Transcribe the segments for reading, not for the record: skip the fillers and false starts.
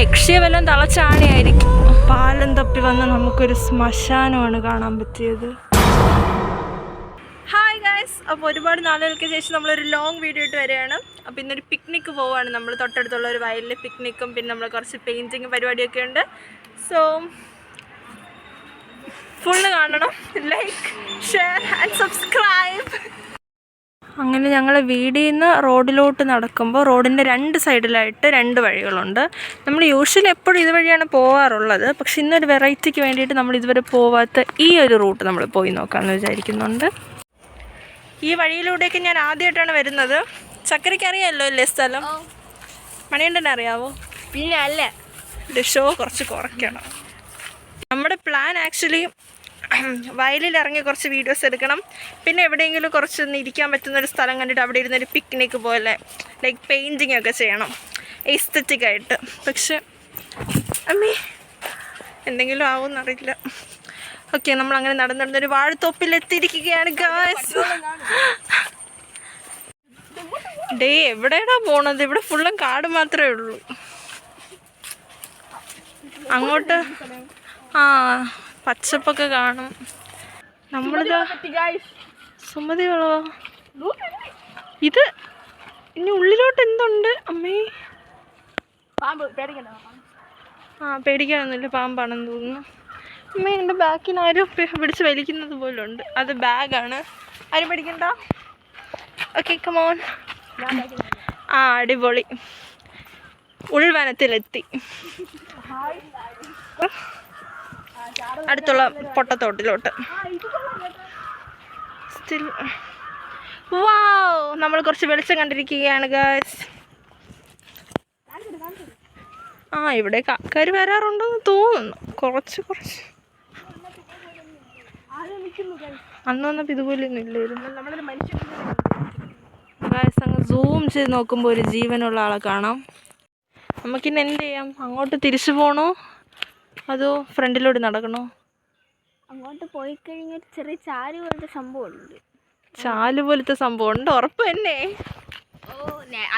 യക്ഷിയെ വല്ലതും തളച്ചാണിയായിരിക്കും. പാലം തപ്പി വന്ന് നമുക്കൊരു ശ്മശാനമാണ് കാണാൻ പറ്റിയത്. ഹായ് ഗൈസ്, അപ്പോൾ ഒരുപാട് നാളുകൾക്ക് ശേഷം നമ്മളൊരു ലോങ് വീഡിയോ ഇട്ട് വരികയാണ്. അപ്പോൾ ഇന്നൊരു പിക്നിക്ക് പോവുകയാണ്. നമ്മൾ തൊട്ടടുത്തുള്ള ഒരു വയലിൽ പിക്നിക്കും പിന്നെ നമ്മൾ കുറച്ച് പെയിൻറ്റിങ് പരിപാടിയൊക്കെ ഉണ്ട്. സോ ഫുള്ള് കാണണം. Like, share and subscribe. അങ്ങനെ ഞങ്ങൾ വീടിൽ നിന്ന് റോഡിലോട്ട് നടക്കുമ്പോൾ റോഡിൻ്റെ രണ്ട് സൈഡിലായിട്ട് രണ്ട് വഴികളുണ്ട്. നമ്മൾ യൂഷ്വലി എപ്പോഴും ഇതുവഴിയാണ് പോകാറുള്ളത്. പക്ഷെ ഇന്നൊരു വെറൈറ്റിക്ക് വേണ്ടിയിട്ട് നമ്മൾ ഇതുവരെ പോവാത്ത ഈ ഒരു റൂട്ട് നമ്മൾ പോയി നോക്കാമെന്ന് വിചാരിക്കുന്നുണ്ട്. ഈ വഴിയിലൂടെയൊക്കെ ഞാൻ ആദ്യമായിട്ടാണ് വരുന്നത്. ചക്കരയ്ക്ക് അറിയാമല്ലോ അല്ലേ സ്ഥലം? മണികണ്ഠനെ അറിയാവോ? പിന്നെ അല്ല, ഷോ കുറച്ച് കുറയ്ക്കണം. നമ്മുടെ പ്ലാൻ ആക്ച്വലി വയലിലിറങ്ങി കുറച്ച് വീഡിയോസ് എടുക്കണം, പിന്നെ എവിടെയെങ്കിലും കുറച്ചൊന്ന് ഇരിക്കാൻ പറ്റുന്നൊരു സ്ഥലം കണ്ടിട്ട് അവിടെ ഇരുന്നൊരു പിക്നിക്ക് പോലെ ലൈക്ക് പെയിൻറ്റിങ് ഒക്കെ ചെയ്യണം എസ്തെറ്റിക്കായിട്ട്. പക്ഷെ അമ്മേ എന്തെങ്കിലും ആവുമെന്നറിയില്ല. ഓക്കെ, നമ്മളങ്ങനെ നടന്നൊരു വാഴത്തോപ്പിലെത്തിയിരിക്കുകയാണ് ഗായ്സ്. ഡേ എവിടെയാണോ പോണത്? ഇവിടെ ഫുള്ളും കാട് മാത്രമേ ഉള്ളൂ. അങ്ങോട്ട് പച്ചപ്പൊക്കെ കാണും. നമ്മളിത് സുമതി വളവോ? ഇത് ഇനി ഉള്ളിലോട്ട് എന്തുണ്ട് അമ്മേ? പേടിക്കാനൊന്നുമില്ല, പാമ്പാണെന്ന് തോന്നുന്നു. അമ്മേ, എൻ്റെ ബാക്കിന് ആരും പിടിച്ച് വലിക്കുന്നത് പോലും ഉണ്ട്. അത് ബാഗാണ്, ആരും പേടിക്കണ്ട. Okay, come on. അടിപൊളി, ഉൾവനത്തിലെത്തി. അടുത്തുള്ള പൊട്ടത്തോട്ടിലോട്ട്. സ്റ്റിൽ വാവ്, നമ്മൾ കുറച്ച് വെളിച്ചം കണ്ടിരിക്കുകയാണ് ഗായ്സ്. ഇവിടെ ആൾക്കാർ വരാറുണ്ടെന്ന് തോന്നുന്നു. കുറച്ച് അന്ന് വന്നപ്പോൾ ഇതുപോലെയൊന്നും ഇല്ലായിരുന്നു ഗായ്സ്. അങ്ങ് സൂം ചെയ്ത് നോക്കുമ്പോൾ ഒരു ജീവനുള്ള ആളെ കാണാം. നമുക്കിന്ന് എന്ത് ചെയ്യാം? അങ്ങോട്ട് തിരിച്ചു പോകണോ അതോ ഫ്രണ്ടിലോട്ട് നടക്കണോ? അങ്ങോട്ട് പോയി കഴിഞ്ഞാൽ ചെറിയ ചാല് പോലത്തെ സംഭവം ഉണ്ട്. ചാല് പോലത്തെ സംഭവം ഉണ്ട്? ഉറപ്പ് തന്നെ? ഓ,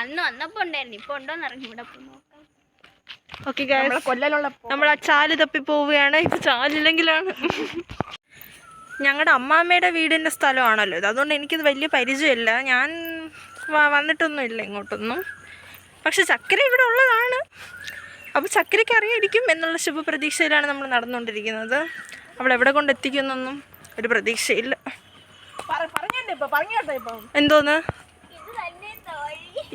അന്ന് വന്നപ്പോ ഉണ്ടായിരുന്നു. ഇപ്പൊ ഉണ്ടോന്ന് അറിഞ്ഞു. ഇവിടെ നോക്കാം. ഓക്കെ ഗൈസ്, നമ്മൾ ആ ചാല് തപ്പി പോവുകയാണ്. ഇത് ചാലില്ലെങ്കിലാണ്. ഞങ്ങളുടെ അമ്മാമ്മയുടെ വീടിൻ്റെ സ്ഥലമാണല്ലോ ഇത്, അതുകൊണ്ട് എനിക്കിത് വലിയ പരിചയമില്ല. ഞാൻ വന്നിട്ടൊന്നുമില്ല ഇങ്ങോട്ടൊന്നും. പക്ഷെ ചക്കര ഇവിടെ ഉള്ളതാണ്. അപ്പോൾ ചക്കരയ്ക്ക് അറിയായിരിക്കും എന്നുള്ള ശുഭപ്രതീക്ഷയിലാണ് നമ്മൾ നടന്നുകൊണ്ടിരിക്കുന്നത്. അവിടെ എവിടെ കൊണ്ട് എത്തിക്കുന്നൊന്നും ഒരു പ്രതീക്ഷയില്ല. എന്തോന്ന്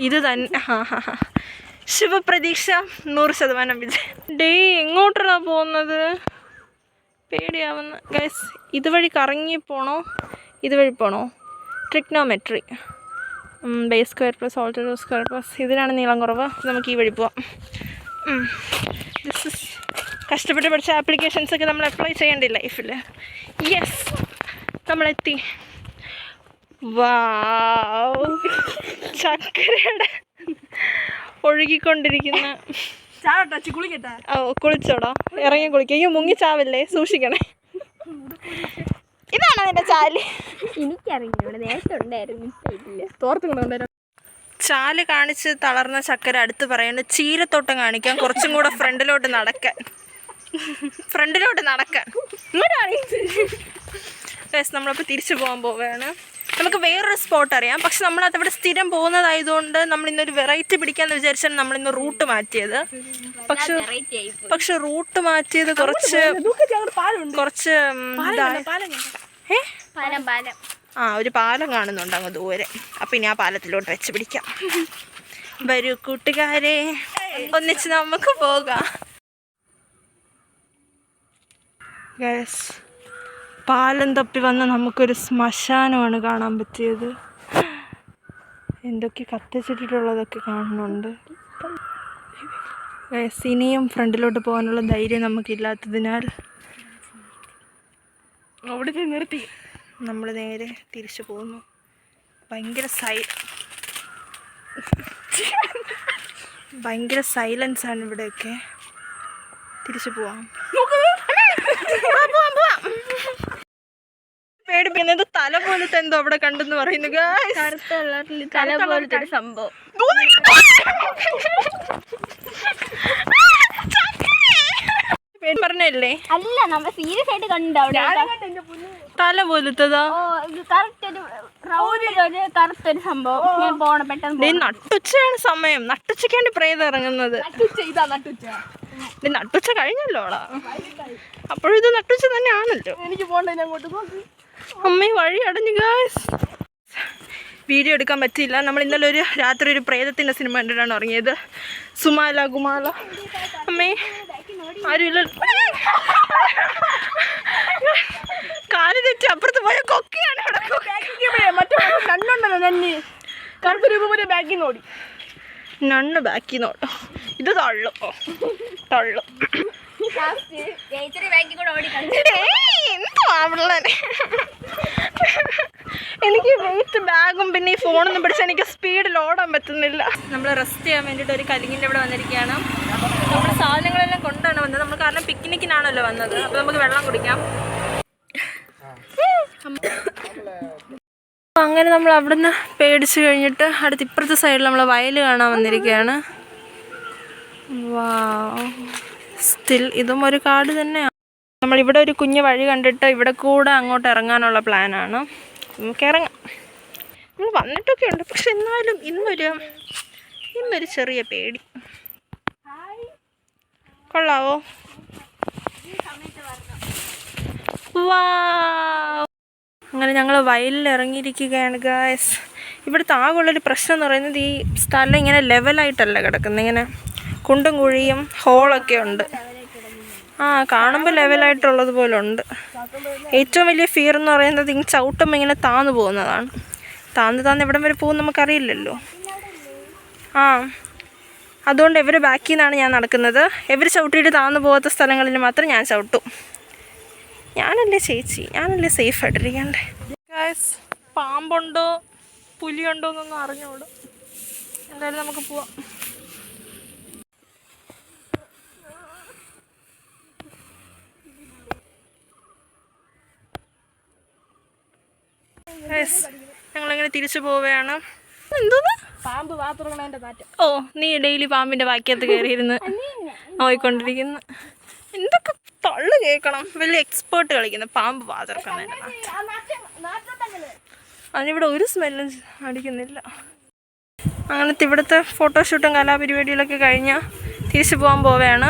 ഇത് തന്നെ? ശുഭപ്രതീക്ഷ 100% വിജയം. ഡേ എങ്ങോട്ടാണ് പോകുന്നത്? പേടിയാവുന്ന ഗൈസ്. ഇതുവഴി കറങ്ങി പോണോ ഇതുവഴി പോണോ? Trigonometry, base square plus alter square plus. ഇതിനാണ് നീളം കുറവ്. നമുക്ക് ഈ വഴി പോവാം. ദിസ് ഇസ് കഷ്ടപ്പെട്ട് പഠിച്ച ആപ്ലിക്കേഷൻസൊക്കെ നമ്മൾ അപ്ലൈ ചെയ്യേണ്ടേ ലൈഫിൽ. യെസ്, നമ്മളെത്തി. വാവ്, ചക്കരയുടെ ഒഴുകിക്കൊണ്ടിരിക്കുന്ന. കുളിച്ചോടാ, ഇറങ്ങി കുളിക്കുക. അയ്യോ, മുങ്ങി ചാവല്ലേ, സൂക്ഷിക്കണേ. ഇതാണോ നിന്റെ ചാല്? എനിക്കറിയില്ല, നേരത്തെ ഉണ്ടായിരുന്നു. തോർത്തുകൊണ്ടുവന്നേരം. ചാല് കാണിച്ച് തളർന്ന ചക്കര അടുത്ത് പറയുന്നത് ചീരത്തോട്ടം കാണിക്കാൻ കുറച്ചും കൂടെ ഫ്രണ്ടിലോട്ട് നടക്കാൻ. നമ്മളപ്പോൾ തിരിച്ചു പോകാൻ പോവുകയാണ്. നമുക്ക് വേറൊരു സ്പോട്ട് അറിയാം, പക്ഷെ നമ്മളതവിടെ സ്ഥിരം പോകുന്നതായതുകൊണ്ട് നമ്മൾ ഇന്നൊരു വെറൈറ്റി പിടിക്കാമെന്ന് വിചാരിച്ചാണ് നമ്മളിന്ന് റൂട്ട് മാറ്റിയത്. പക്ഷെ റൂട്ട് മാറ്റിയത് കുറച്ച് ഒരു പാലം കാണുന്നുണ്ട് അങ്ങ് ദൂരെ. അപ്പം ഇനി ആ പാലത്തിലോട്ട് വെച്ച് പിടിക്കാം. വരൂ കൂട്ടുകാരെ, ഒന്നിച്ച് നമുക്ക് പോകാം. ഗൈസ്, പാലം തപ്പി വന്ന് നമുക്കൊരു ശ്മശാനമാണ് കാണാൻ പറ്റിയത്. എന്തൊക്കെ കത്തിച്ചിട്ടുള്ളതൊക്കെ കാണുന്നുണ്ട്. ഗൈസ്, ഇനിയും ഫ്രണ്ടിലോട്ട് പോകാനുള്ള ധൈര്യം നമുക്കില്ലാത്തതിനാൽ അവിടെ നിർത്തി നമ്മൾ നേരെ തിരിച്ചു പോകുന്നു. ഭയങ്കര സൈലൻസ് ആണ് ഇവിടെയൊക്കെ. തിരിച്ചു പോവാം. പേടിപ്പിക്കുന്നത് തല പോലത്തെ എന്തോ അവിടെ കണ്ടെന്ന് പറയുന്നു. തല പോലത്തെ സംഭവം. പറഞ്ഞല്ലേ? അല്ല, നമ്മൾ സീരിയസ് ആയിട്ട് കണ്ടു അവിടെ. തല പോലത്തതാ. കറുത്തൊരു സംഭവം. ഞാൻ പോണം പെട്ടെന്ന്. നട്ടുച്ചയാണ് സമയം. നട്ടുച്ചയ്ക്കാണ് പ്രേതം ഇറങ്ങുന്നത്. നട്ടുച്ച കഴിഞ്ഞല്ലോളാ. അപ്പോഴും ഇത് നട്ടുച്ച തന്നെയാണല്ലോ. എനിക്ക് പോകണ്ട, അങ്ങോട്ട് നോക്ക്. അമ്മേ വഴി അടഞ്ഞു ഗായ്സ്. വീഡിയോ എടുക്കാൻ പറ്റിയില്ല. നമ്മൾ ഇന്നലെ രാത്രി ഒരു പ്രേതത്തിൻ്റെ സിനിമ കണ്ടിട്ടാണ് ഇറങ്ങിയത്. സുമാല കുമാല. അമ്മേ ആരുമില്ല. കാല് തെറ്റി അപ്പുറത്ത് പോയ കൊക്കിയാണ് നണ്ണ് ബാക്കി നോട്ടോ. ഇത് തള്ളു തള്ളു. എനിക്ക് വെയിറ്റ് ബാഗും പിന്നെ ഈ ഫോണൊന്നും പിടിച്ചാൽ എനിക്ക് സ്പീഡിൽ ഓടാൻ പറ്റുന്നില്ല. നമ്മൾ റെസ്റ്റ് ചെയ്യാൻ വേണ്ടിയിട്ട് ഒരു കലിങ്ങിൻ്റെ ഇവിടെ വന്നിരിക്കുകയാണ്. നമ്മുടെ സാധനങ്ങളെല്ലാം കൊണ്ടാണ് വന്നത്. നമ്മൾ കാരണം പിക്നിക്കിനാണല്ലോ വന്നത്. അപ്പോൾ നമുക്ക് വെള്ളം കുടിക്കാം. അങ്ങനെ നമ്മൾ അവിടുന്ന് പേടിച്ച് കഴിഞ്ഞിട്ട് അടുത്ത് ഇപ്പുറത്തെ സൈഡിൽ നമ്മൾ വയൽ കാണാൻ വന്നിരിക്കുകയാണ്. സ്റ്റിൽ ഇതും ഒരു കാട് തന്നെയാണ്. നമ്മളിവിടെ ഒരു കുഞ്ഞു വഴി കണ്ടിട്ട് ഇവിടെ കൂടെ അങ്ങോട്ട് ഇറങ്ങാനുള്ള പ്ലാനാണ്. നമുക്ക് ഇറങ്ങാം. നമ്മൾ വന്നിട്ടൊക്കെ ഉണ്ട്, പക്ഷെ എന്നാലും ഇന്നൊരു ചെറിയ പേടി. കൊള്ളാവോ? അങ്ങനെ ഞങ്ങൾ വയലിൽ ഇറങ്ങിയിരിക്കുകയാണ് ഗായ്സ്. ഇവിടുത്തെ ആകെയുള്ളൊരു പ്രശ്നം എന്ന് പറയുന്നത് ഈ സ്ഥലം ഇങ്ങനെ ലെവലായിട്ടല്ല കിടക്കുന്നത്. ഇങ്ങനെ കുണ്ടും കുഴിയും ഹോളൊക്കെ ഉണ്ട്. കാണുമ്പോൾ ലെവലായിട്ടുള്ളത് പോലെ ഉണ്ട്. ഏറ്റവും വലിയ ഫിയർ എന്ന് പറയുന്നത് ഇങ്ങനെ ചവിട്ടുമ്പോൾ ഇങ്ങനെ താന്നു പോകുന്നതാണ്. താന്ന് എവിടം വരെ പോകും നമുക്കറിയില്ലല്ലോ. അതുകൊണ്ട് ഇവർ ബാക്കിൽ നിന്നാണ് ഞാൻ നടക്കുന്നത്. ഇവർ ചവിട്ടിയിട്ട് താന്നു പോകാത്ത സ്ഥലങ്ങളിൽ മാത്രം ഞാൻ ചവിട്ടും. ഞാനല്ലേ ചേച്ചി, ഞാനല്ലേ സേഫ് ആയിട്ടിരിക്കണ്ടേ. ഗായ്സ്, പാമ്പുണ്ടോ പുലിയുണ്ടോ എന്നൊന്നും അറിഞ്ഞോളൂ. എന്തായാലും നമുക്ക് പോവാം. ഞങ്ങളിങ്ങനെ തിരിച്ചു പോവുകയാണ്. എന്തോന്ന് പാമ്പ് പാത്രങ്ങളെ മാറ്റം. നീ ഡെയിലി പാമ്പിന്റെ ബാക്കിയകത്ത് കയറിയിരുന്ന് നോയിക്കൊണ്ടിരിക്കുന്നു. എന്തൊക്കെ തള്ളു കേൾക്കണം. വലിയ എക്സ്പേർട്ട് കളിക്കുന്നു പാമ്പ് പാത്രക്കുന്നതിന്. അതിനിവിടെ ഒരു സ്മെല്ലും അടിക്കുന്നില്ല. അങ്ങനത്തെ ഇവിടുത്തെ ഫോട്ടോഷൂട്ടും കലാപരിപാടികളൊക്കെ കഴിഞ്ഞാൽ തിരിച്ചു പോകാൻ പോവുകയാണ്.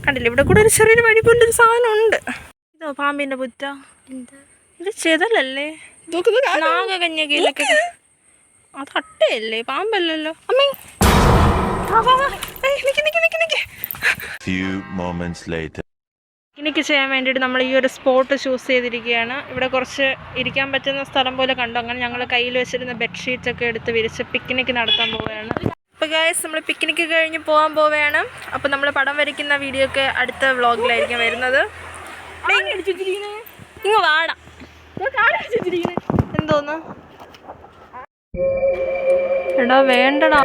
കണ്ടില്ല, ഇവിടെ കൂടെ ഒരു ചെറിയൊരു വഴി പോലൊരു സാധനം ഉണ്ട്. ഇതോ പാമ്പിന്റെ പുറ്റ. ഇത് ചെതലല്ലേ? നാഗകന്യകയിലൊക്കെ അത് അട്ടയല്ലേ, പാമ്പല്ലല്ലോ. അമ്മേ പിക്നിക്ക് ചെയ്യാൻ വേണ്ടിയിട്ട് നമ്മൾ ഈ ഒരു സ്പോട്ട് ചൂസ് ചെയ്തിരിക്കുകയാണ്. ഇവിടെ കുറച്ച് ഇരിക്കാൻ പറ്റുന്ന സ്ഥലം പോലെ കണ്ടു. അങ്ങനെ ഞങ്ങൾ കയ്യിൽ വെച്ചിരുന്ന ബെഡ്ഷീറ്റൊക്കെ എടുത്ത് വിരിച്ച് പിക്നിക്ക് നടത്താൻ പോവുകയാണ്. അപ്പോൾ ഗായ്സ്, നമ്മൾ പിക്നിക്ക് കഴിഞ്ഞ് പോകാൻ പോവുകയാണ്. അപ്പോൾ നമ്മൾ പടം വരയ്ക്കുന്ന വീഡിയോ ഒക്കെ അടുത്ത വ്ളോഗിലായിരിക്കും വരുന്നത്. ഇങ്ങ് വാടാ. എന്തോന്ന് എടാ വേണ്ടടാ.